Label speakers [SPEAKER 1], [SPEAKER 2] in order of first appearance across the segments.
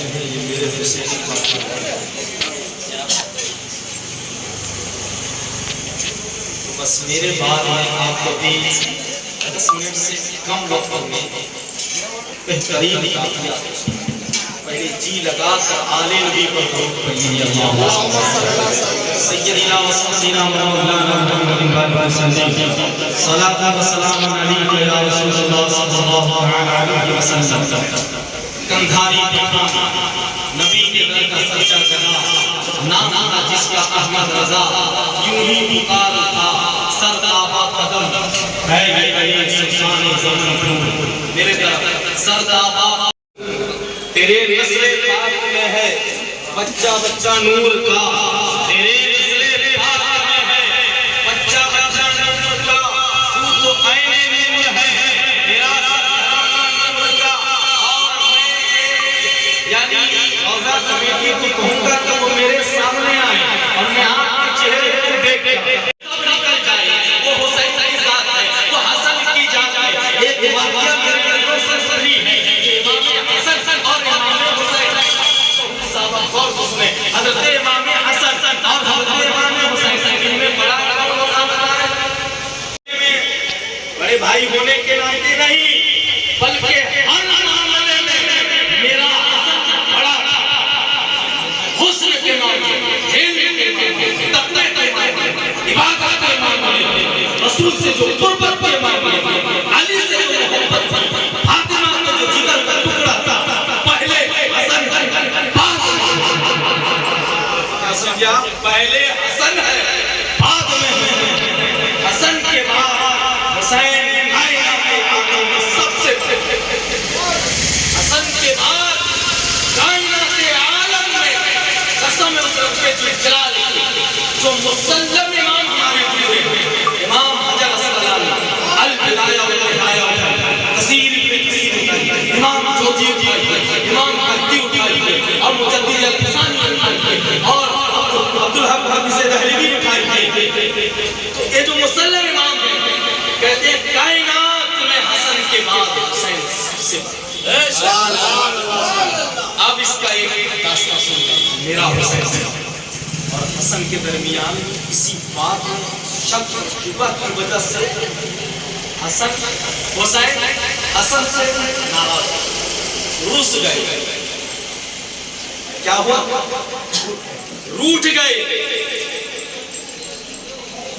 [SPEAKER 1] بیٹھے ہیں یہ میرے حسین پاک ہیں۔ بس میرے بعد میں آپ کبھی 10 منٹ سے کم وقت میں بہترین کافیہ پہلے جی لگا کر آل نبی پر درود پڑھیے اللہم سیدنا و سیدنا مولانا محمد وسلم صلاۃ و سلام علیک یا رسول اللہ صلی اللہ علیہ وسلم۔ کندھاری پیغام نبی کے در کا سچا گدا نام تھا جس کا احمد رضا یوں ہی پکار تھا سر آبا قدم ہے علی سلطان زمن میرے طرف سر آبا تیرے نسل پاک میں ہے بچہ بچہ نور کا، تیرے نسل پاک میں ہے بچہ بچہ نور کا، تو تو عین نور ہے تیرا سرکار نور کا۔ اور میں یعنی روضہ کمیٹی کو کہوں گا کہ وہ میرے سامنے آئے اور میں آپ کے چہرے کو دیکھ کر تب نکل جائے وہ حسین کی ذات ہے، وہ حسن کی ذات ہے۔ ایک واقعہ میرے نظر سے گزری ہے کہ امام حسن اور امام حسین حضرت امام حسن اور حضرت امام حسین ان میں بڑا مقام ہے، بڑے بھائی ہونے کے ناطے نہیں بلکہ ہر معاملے میں میرا حسن بڑا تھا، حسن کے معاملے میں، علم کے معاملے میں، تقوی کے معاملے میں، عبادت کے معاملے میں، رسول سے جو قربت کے معاملے میں، علی سے جو محبت تھی، فاطمہ کا جو جگر کا ٹکڑا تھا، پہلے حسن سمجھا پہلے حسن ہے بعد میں حسن کے بعد حسین کائنات کے عالم میں سب سے حسن کے بعد کائنات کے عالم میں قسم اس رب کے جلال جو مسلم امام ہمارے ہوئے امام حجر اسقلانی البدایہ والنہایہ کثیر ابن کثیر اٹھائی امام جوزی اٹھائی امام حدی اٹھائی اور مجدد الفسانی اٹھائی اور عبدالحق حافظ دہلوی اٹھائی تو یہ جو مسلم امام ہیں کہتے ہیں کائنات میں حسن کے بعد حسین سب سے بڑا۔ اب اس کا ایک داستان سنتا ہوں میرا حسین ہے اور حسن کے درمیان کسی بات شک شبہ کی وجہ سے حسن حسین حسن سے ناراض روس گئے، کیا ہوا؟ روٹ گئے،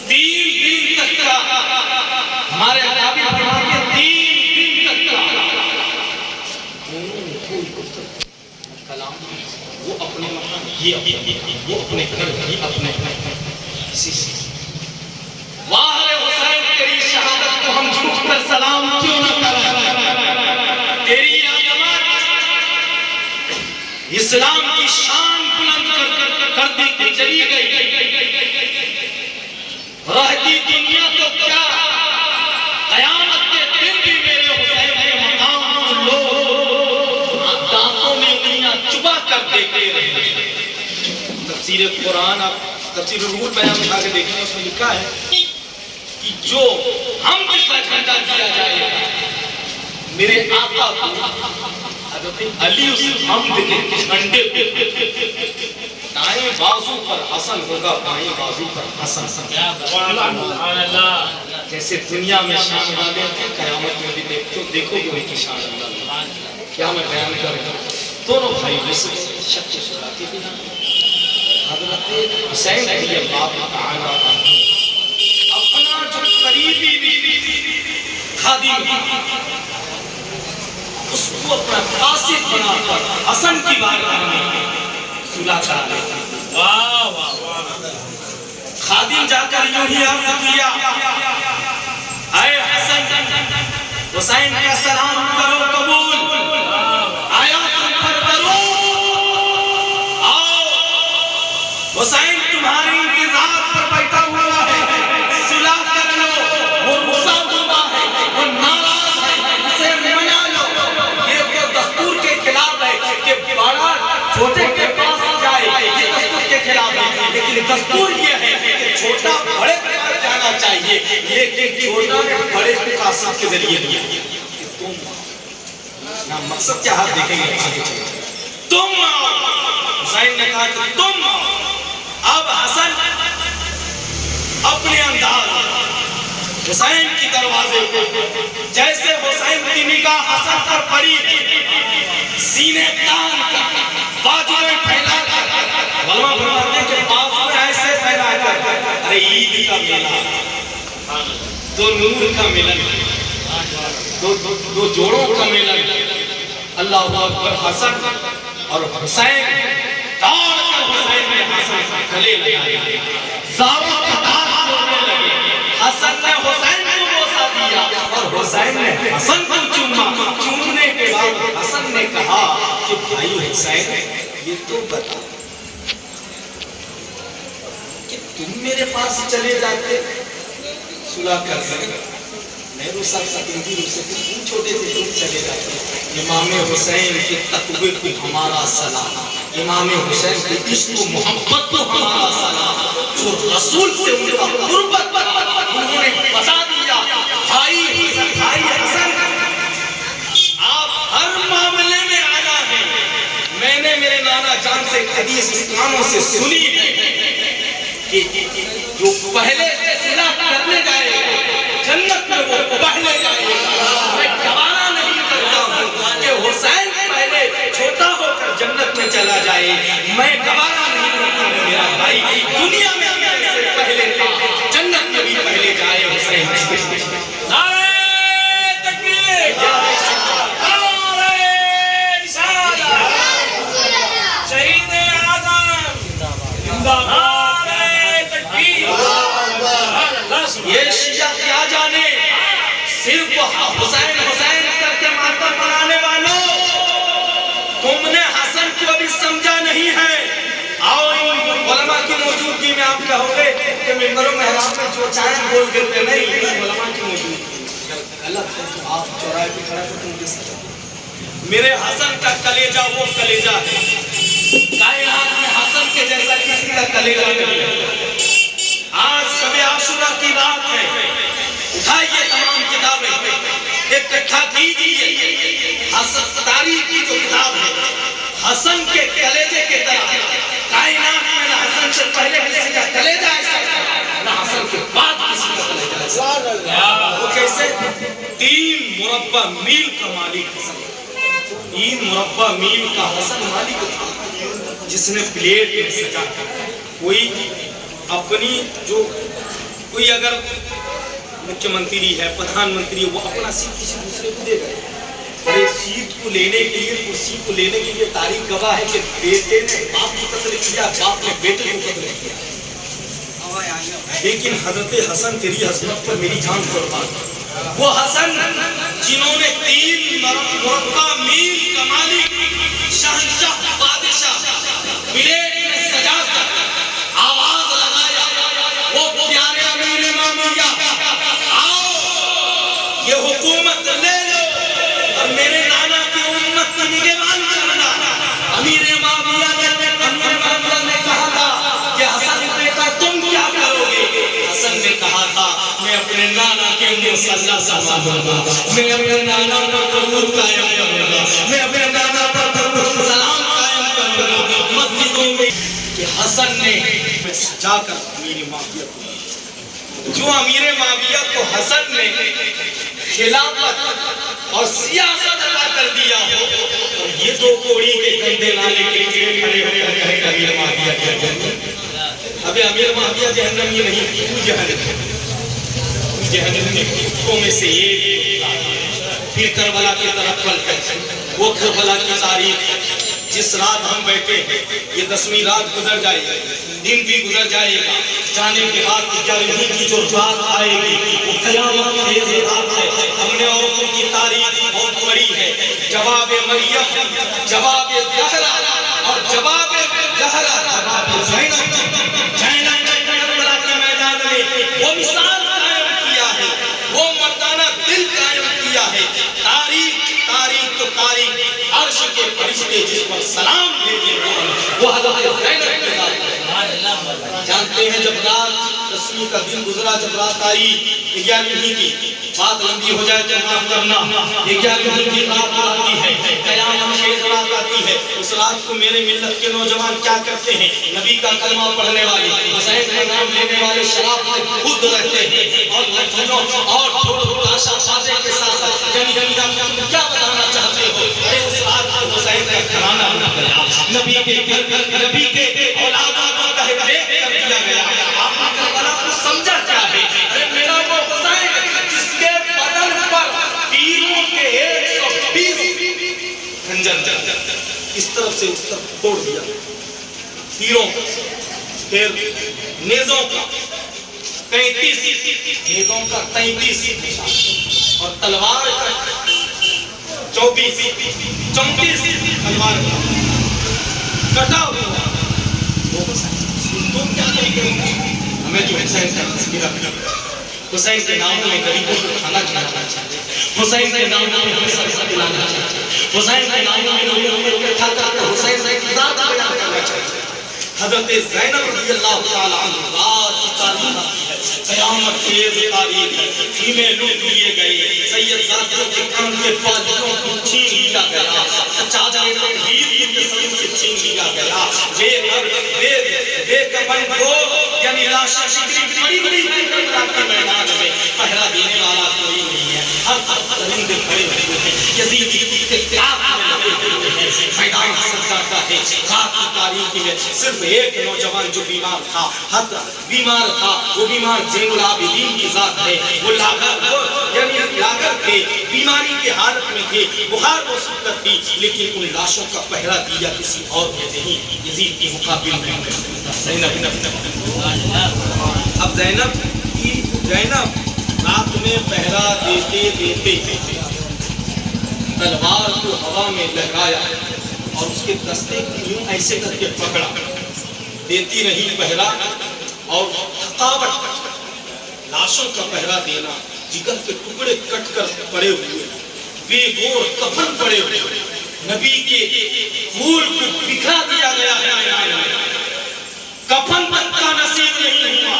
[SPEAKER 1] 3 دن تک کا ہمارے عربی فرماتے ہیں 3 دن تک کا کلام وہ اپنے مکان یہ اپنے گھر یہ اپنے کسی سے واہ حسین تیری شہادت کو ہم جھوٹ کر سلام کیوں نہ کریں، تیری عظمت اسلام کی شان بلند کرتی کہ چلی گئی، رہتی دنیا تو کیا قیامت کے دن بھی میرے حسین کے مقام لوگ دانتوں میں انگلیاں چبا کر دیکھتے رہے۔ تفسیر قرآن آپ تفسیر روح بیان اٹھا کے دیکھیں اس میں لکھا ہے کہ جو ہم کا جھنڈا دیا جائے میرے آقا کو حضرت علی اس حمد کے جھنڈے دائیں بازو پر حسن ہوگا بائیں بازو پر حسن، جیسے دنیا میں شان والے ہیں قیامت میں بھی دیکھو گے ان کی شان اللہ کیا میں بیان کروں۔ دونوں بھائی ویسے شک شراتی بھی نہ حضرت حسین رضی اللہ تعالیٰ اپنا جو قریبی خادم اس کو اپنا قاصد بنا کر حسن کی بارگاہ میں صلح کرا لیتا۔ خادم جا کر یوں ہی عرض کیا اے حسن حسین کا سلام کرو قبول آیا تم پر درود آؤ حسین تمہاری انتظار پر بیٹھا ہوا ہے صلح کر لو وہ غصہ ہوا ہے وہ ناراض ہے اسے منا لو۔ یہ وہ دستور کے خلاف ہے کہ بڑا چھوٹے کے پاس جائے، یہ دستور کے خلاف ہے، لیکن دستور یہ ہے کہ چھوٹا بڑے کے پاس جانا چاہیے، لیکن چھوٹا نے بڑے کے قاصد کے ذریعے دیا۔ مقصد کیا آپ دیکھیں گے آگے چلے تم آؤ. حسین نے کہا کہ تم آؤ. اب حسن اپنے انداز حسین کی دروازے پہ جیسے حسین کی نگاہ حسن پر پڑی سینے تان کر بازویں پھیلا کر علماء فرماتے ہیں کہ بازویں ایسے پھیلا کر ارے عید کا میلہ دو نور کا ملن دو جوڑوں کا ملن اللہ اکبر. حسن اور حسین دوڑ کر حسین نے حسن کا گلے لگایا زاروں کا دار ہونے لگے. حسن نے حسین کو بوسہ دیا اور حسین نے حسن کو چوما. چومنے کے بعد حسن نے کہا کہ بھائی حسین یہ تو بتا کہ تم میرے پاس چلے جاتے صلح کر سکتے میں رو سکتا تھی اسے تم چھوٹے تھے تم چلے جاتے. امام حسین کے تقوی کو ہمارا سلام. امام حسین کے عشق و محبت کو ہمارا سلام. جو رسول سے ان کا قربت انہوں نے بتا دیا بھائی حسن آپ ہر معاملے میں آنا ہے. میں نے میرے نانا جان سے حدیث اس کانوں سے سنی ہے کہ جو پہلے سے صلح کرنے جائے جنت میں وہ پہلے جائے گا. میں گوارا نہیں کرتا ہوں کہ حسین پہلے چھوٹا ہو کر جنت میں چلا جائے. میں گوارا نہیں کرتا ہوں میرا بھائی دنیا میں سے پہلے تھا جنت میں بھی پہلے جائے. حسین نعرہ تکبیر نعرہ رسالت شہید اعظم زندہ باد نعرہ تکبیر. یہ شیعہ کیا جانے صرف حسین حسین کر کے ماتم منانے والوں تم نے حسن کو ابھی سمجھا نہیں ہے. آؤ علماء کی موجودگی میں آپ کہو گے کہ ممبر و محراب میں جو چاہیں بول دیتے نہیں علماء کی موجودگی غلط ہے. تو آپ چوراہے پہ کھڑا کر تم کس طرح میرے حسن کا کلیجہ وہ کلیجہ ہے کائنات میں حسن کے جیسا کسی کا کلیجہ نہیں ہے. آج شب عاشورہ کی رات ہے اٹھائیے تمام کتابیں اکٹھا کیجیے حسن تاریخ کی جو کتاب ہے حسن کے کلیجے کے طرح کائنات میں نہ حسن سے پہلے کسی کا کلیجہ ایسا نہ حسن کے بعد کسی کا کلیجہ ایسا. وہ کیسے 3 مربع میل کا مالک حسن 3 مربع میل کا حسن مالک تھا جس نے پلیٹ میں سجا کوئی اپنی جو کوئی اگر مکھیہ منتری ہے پردھان منتری وہ اپنا سیٹ کسی دوسرے کو دے گئے. ارے سیٹ کو لینے کے لیے کرسی کو لینے کے لیے تاریخ گواہ ہے کہ بیٹے نے باپ کو قتل کیا باپ نے بیٹے کو قتل کیا. لیکن حضرت حسن تیری عظمت پر میری جان قربان. وہ حسن جنہوں نے 3 مربع میل کا مالک شہنشاہ بادشاہ پلیٹ میں سجا کر آواز لگایا وہ پیارے امیر معاویہ آؤ یہ حکومت لے لو اور میرے نانا کی امت کی نگہبانی کرنا. امیر معاویہ نے کہا تھا کہ حسن بیٹا تم کیا کرو گے. حسن نے کہا تھا میں اپنے نانا کے مصلی سنبھالوں گا میں اپنے نانا پر درود قائم کروں گا میں اپنے نانا پر درود سلام قائم کروں گا مسجدوں میں. کہ حسن نے سجا کر امیر معاویہ کو جو امیر معاویہ کو حسن نے خلافت اور سیاست عطا کر دیا ہو اور یہ 2 کوڑی کے گندے نالے کے نیچے کھڑے ہو کر کہے کہ امیر معاویہ جہنم. ابھی امیر معاویہ جہنم یہ نہیں تو جہنم میں کتوں میں سے ایک. پھر کربلا کی طرف پلٹے وہ کربلا کی تاریخ جس رات ہم بیٹھے یہ 10ویں رات گزر جائے گی دن بھی گزر جائے گا جانے کے بعد 11ویں کی جو رات آئے گی وہ قیامت خیز رات ہے. ہم نے عورتوں کی تاریخ بہت بڑی ہے. جواب مریم جواب زہرا اور جواب زہرا جواب زینب کربلا کے میدان میں وہ مثال قائم کیا ہے وہ مردانہ دل قائم کیا ہے. تاریخ تو تاریخ عرش کے فرشتے جس پر سلام بھیجے وہ حضرت زینب کے ساتھ جانتے ہیں. جب رات 10ویں کا دن گزرا جب رات آئی 11ویں کی بات لمبی ہو جائے تو معاف کرنا. یہ کیا کہنے کی رات آتی ہے, قیامت خیز رات آتی ہے. اس رات کو میرے ملت کے نوجوان کیا کرتے ہیں, نبی کا کلمہ پڑھنے والے, حسین کا نام لینے والے شراب میں خود رہتے ہیں اور لٹھیوں اور ڈھول تاشا بازے کے ساتھ یعنی تم کیا بتانا چاہتے ہو. ارے اس رات کو حسین کا گھرانہ بنا گیا, نبی کے اولادوں کو تحریک کر دیا گیا. آپ نے کربلا کو سمجھا کیا ہے؟ ارے میرا وہ حسین جس کے بدن پر تیروں کے 120 خنجر اس طرف سے اس طرف پھوڑ دیا, تیروں پھر نیزوں کا 33 اور تلوار کا 34 تلوار کا کٹا ہوا. تم کیا نہیں کرو, ہمیں جو حسین کا تذکرہ کرنا, حسین کے نام میں غریبوں کو کھانا کھلانا چاہتے, حسین کے نام میں ہمیں سبزہ دلانا چاہتے, حسین کے نام میں لوگوں کو اکٹھا کر کے حسین کی ذات بیان کرنا چاہتے. حضرت زینب رضی اللہ تعالی عنہ رات کی تاریخ آتی ہے, قیامت خیز تاریخ ہے. خیمے لوٹ لیے گئے, سید زاکر کے کان کے پاجروں کو چھین لیا گیا, چادر تطہیر کی جسم سے چھین لیا گیا. بے کفن کو یعنی لاشیں بکھری پڑی ہوئی ہیں کربلا کے میدان میں, پہرا دینے والا کوئی نہیں ہے. ہر درندے کھڑے ہوئے ہیں, یزید کے تیاب میں لگے ہوئے ہیں. میدان سجدہ کا ہے. رات کی تاریخ میں صرف ایک نوجوان جو بیمار تھا, وہ بیمار زین العابدین کی ذات ہے. وہ لاغر تھے, بیماری کے حالت میں تھے, بخار و سکت تھی, لیکن ان لاشوں کا پہرا دیا کسی اور نے نہیں, یزید کی مقابل میں زینب. اب زینب رات میں پہرا دیتے تلوار کو ہوا میں لہرایا اور اس کے دستے کو یوں ایسے کر کے پکڑا, دیتی رہی پہرا. اور تھکاوٹ, لاشوں کا پہرا دینا, جگر کے ٹکڑے کٹ کر پڑے ہوئے, بے گور کفن پڑے ہوئے, نبی کے پھول کو بکھرا دیا گیا ہے میدان میں, کفن تک کا نصیب نہیں ہوا.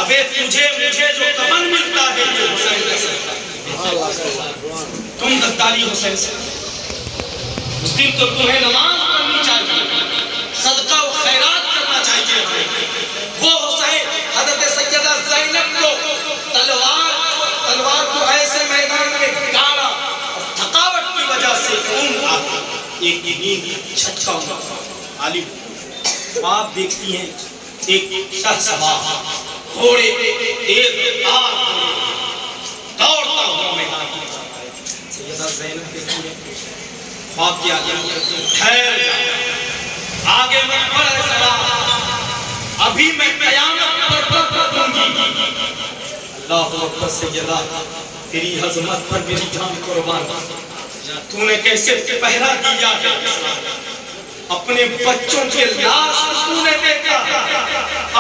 [SPEAKER 1] ابے تجھے مجھے جو کفن ملتا ہے یہ حسین کا صدقہ. تم غداری حسین سے, اس دن تو تمہیں نماز پڑھنی چاہیے, صدقہ و خیرات کرنا چاہیے. وہ حسین حضرت سیدہ زینب کو تلوار کو ایسے میدان میں گاڑا اور تھکاوٹ کی وجہ سے اونگ آتی, ایک نیند چھٹکا ہوا عالم. آپ دیکھتی ہیں ایک شاہ سوار گھوڑے تیز تار دوڑتا ہوا میدان کی طرف آئے. سیدہ زینب دیکھتی ہے, خواب کی آگے ٹھہر جا, آگے میں بڑھ سوار, ابھی میں قیامت پر دوں گی. اللہ اکبر سیدہ, تیری عظمت پر میری جان قربان. تو نے کیسے پہرا دیا ہے, اپنے بچوں کے لاش تو نے دیکھا,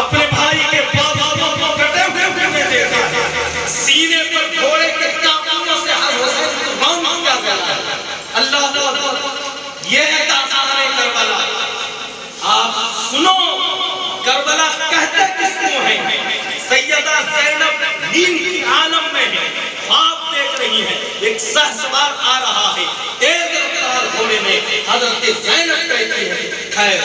[SPEAKER 1] اپنے بھائی کے بازوؤں کو کٹے ہوئے تو نے دیکھا, سینے پر گھوڑے کے ٹانگوں سے ہر حسین قربان کیا گیا. اللہ یہ ہے داستان کربلا. آپ سنو, کربلا کہتے کس کو ہے؟ سیدہ زینب نیند کی عالم میں ہے, خواب دیکھ رہی ہے, ایک شہسوار آ رہا ہے تیز رفتار گھوڑے میں. حضرت زینب کہتی ہے خیر,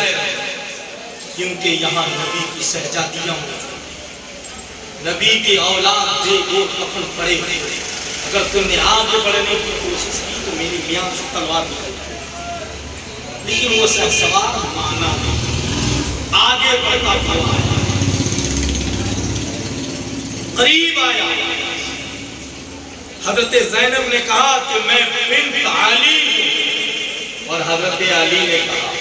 [SPEAKER 1] کیونکہ یہاں نبی کی شہزادیاں نبی کے اولاد دے گور کفن پڑے ہوئے, اگر تم نے آگے بڑھنے کی کوشش کی تو میری میاں سے تلوار نکل جائے. لیکن وہ شہسوار مانا آگے بڑھتا ہوا آیا, قریب آیا. حضرت زینب نے کہا کہ میں بنت علی ہوں, اور حضرت علی نے کہا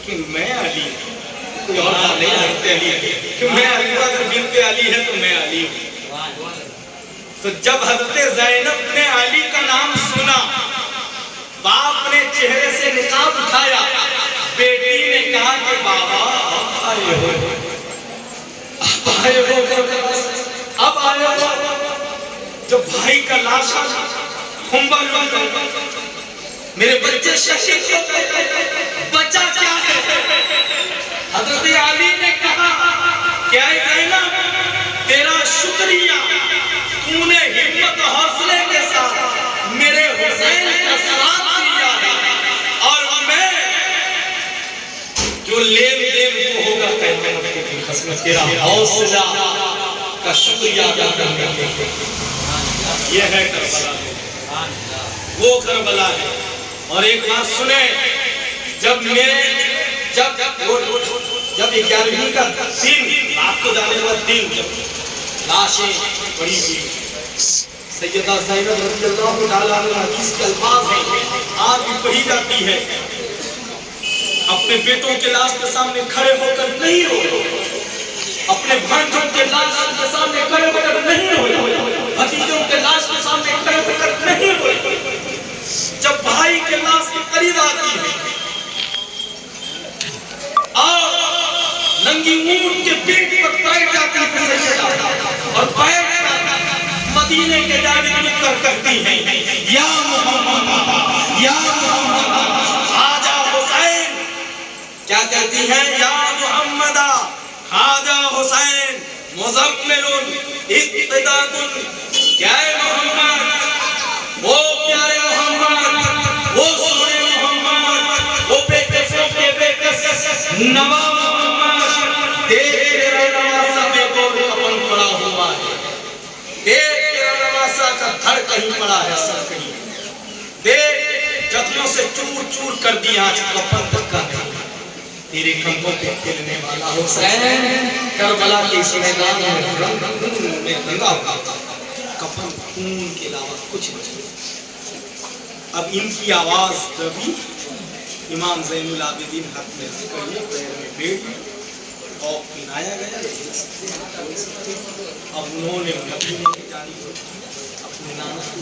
[SPEAKER 1] کہ میں علی ہوں. کوئی اور بات نہیں, حضرت علی کہ میں علی ہوں, اگر بنت علی ہے تو میں علی ہوں. تو جب حضرت زینب نے علی کا نام سنا, باپ نے چہرے سے نقاب اٹھایا, بیٹی نے کہا کہ بابا آئے ہو, اب آئے ہو. جب بھائی کا لاشا کھمبا لوٹ گیا, میرے بچے شہید ہو گئے, بچہ کیا ہے؟ حضرت علی نے کہا کہ اے زینب, تیرا شکریہ, تو نے ہمت اور جو لین دین وہ ہوگا قیامت کے دن، بس میں تیرا حوصلہ کا شکریہ ادا کرنے کے لیے۔ یہ ہے کربلا، وہ کربلا ہے۔ اور ایک بات سنیں، جب 11ویں کا دن، رات کو جانے والا دن، جب لاشیں پڑی ہوئی، سیدہ زینب رضی اللہ تعالیٰ عنہ حدیث کے الفاظ ہیں، آج بھی پڑھی جاتی ہے، اپنے بیٹوں کے لاش کے سامنے کھڑے ہو کر نہیں روئے، اپنے بھانجوں کے لاش کے سامنے کھڑے ہو کر نہیں روئے، بھتیجوں کے لاش کے سامنے کھڑے ہو کر نہیں روئے۔ جب بھائی کے لاش کے قریب آتی ہے اور ننگی اونٹ کے پیٹ پر بیٹھ جاتی ہے سیدہ، اور بیٹھ مدینے کے جانب رک کر کہتی ہیں، یا محمد، یا محمد، آجا حسین۔ کیا کہتی ہیں؟ یا محمد، آجا حسین، مزمل اقتداد، کیا محمد، وہ پیارے محمد، وہ سونے محمد، وہ بے کسوں کے بے کس نوا محمد، دیکھ تیرا نواسا بے گور کفن پڑا ہوا ہے، دیکھ تیرا نواسا کا دھڑ کہیں پڑا ہے، سر کہیں، دیکھ زخموں سے چور چور کر دیا، آج کفن تک کا نہیں، تیرے کندھوں پہ کھیلنے والا حسین، کربلا کے اس میدان میں رنگا ہوا کفن خون کے علاوہ کچھ نہیں۔ اب ان کی آواز دبی، امام زین العابدین حق میں ذکر ہے، پیر میں بیٹھ اور پہنایا گیا، اب انہوں نے مدینے کی جانب اپنے نانا کو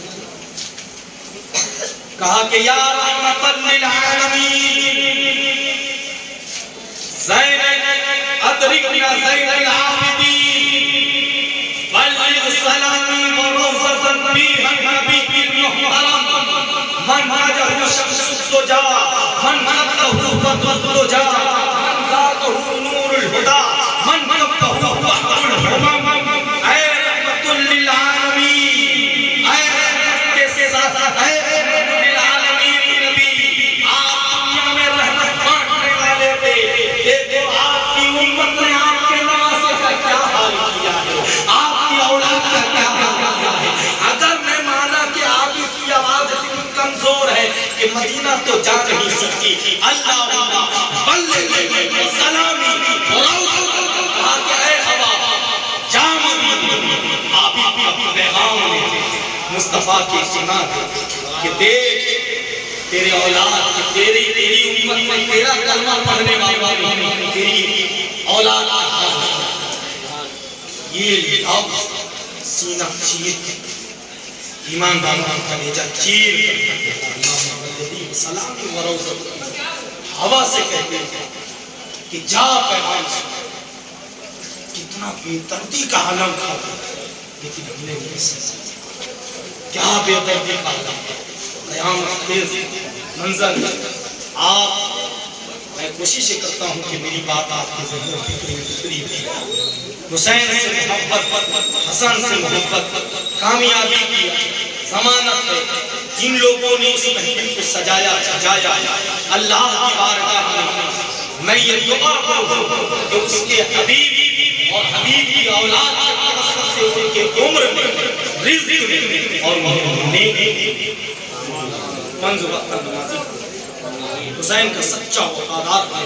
[SPEAKER 1] کہا کہ یا رحمت للعالمین زین ادرکنا زین العابدین بلغ سلامی و روزتاً فیہا الحبیب المحترم من وجہ شمس الدجا من خطہ بدر الدجا من ذاتہ نور الہدا من کبہ بحر الحمم، اے رحمت للعالمین، اے رحمت کے ساتھ، اے رحمت للعالمین نبی، آپ دنیا میں رحمت بانٹنے والے تھے، دیکھو آپ کی امت نے آپ کے نواسے کا کیا حال کیا ہے، آپ کی اولاد کا کیا حال کیا ہے۔ اگر میں مانا کہ آپ کی آواز اتنی کمزور ہے کہ مدینہ تو جا نہیں سکتی، اللہم بلغ سلامی کہا کہ اے ہوا جا مدینہ، آپ ہی پیغام لے مصطفیٰ کی سنا دے کہ دیکھ تیرے اولاد، تیری امت میں تیرا کلمہ پڑھنے والی تیری اولاد کا حال، یہ لفظ سینہ چیر ایمانداروں کا نیجا چیر کرتا ہے، سلام و روزت ہوا سے کہتے ہیں کہ جا پیغام سنا، کتنا بے دردی کا عالم کھا گیا، لیکن ہم نے نہیں سنا، کیا بے دردی کا عالم، قیامت خیز منظر۔ آپ میں کوشش کرتا ہوں کہ میری بات آپ کے ذہن و فکر میں اتری بھی، حسین سے محبت، حسن سے محبت کامیابی کی ضمانت ہے۔ جن لوگوں نے اس محفل کو سجایا اللہ کی بارگاہ میں میں یہ دعا کروں کہ اس کے حبیب اور حبیب کی اولاد کے توسط سے ان کے عمر میں رزق میں اور نیکی منظ وقت نمازی حسین کا سچا وفادار ہے۔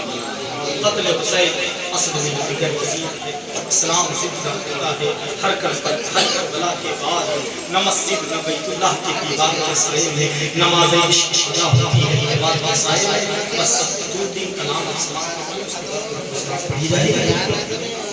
[SPEAKER 1] قتل حسین اصل میں دیگر وزیر ہے، اسلام زندہ ہوتا ہے ہر کربلا کے بعد، نہ مسجد نہ بیت اللہ کے دیوار کے سائے میں نماز عشق ادا ہوتی ہے، نماز کے سائے میں بس دو تین کلام پڑھی جائے گا۔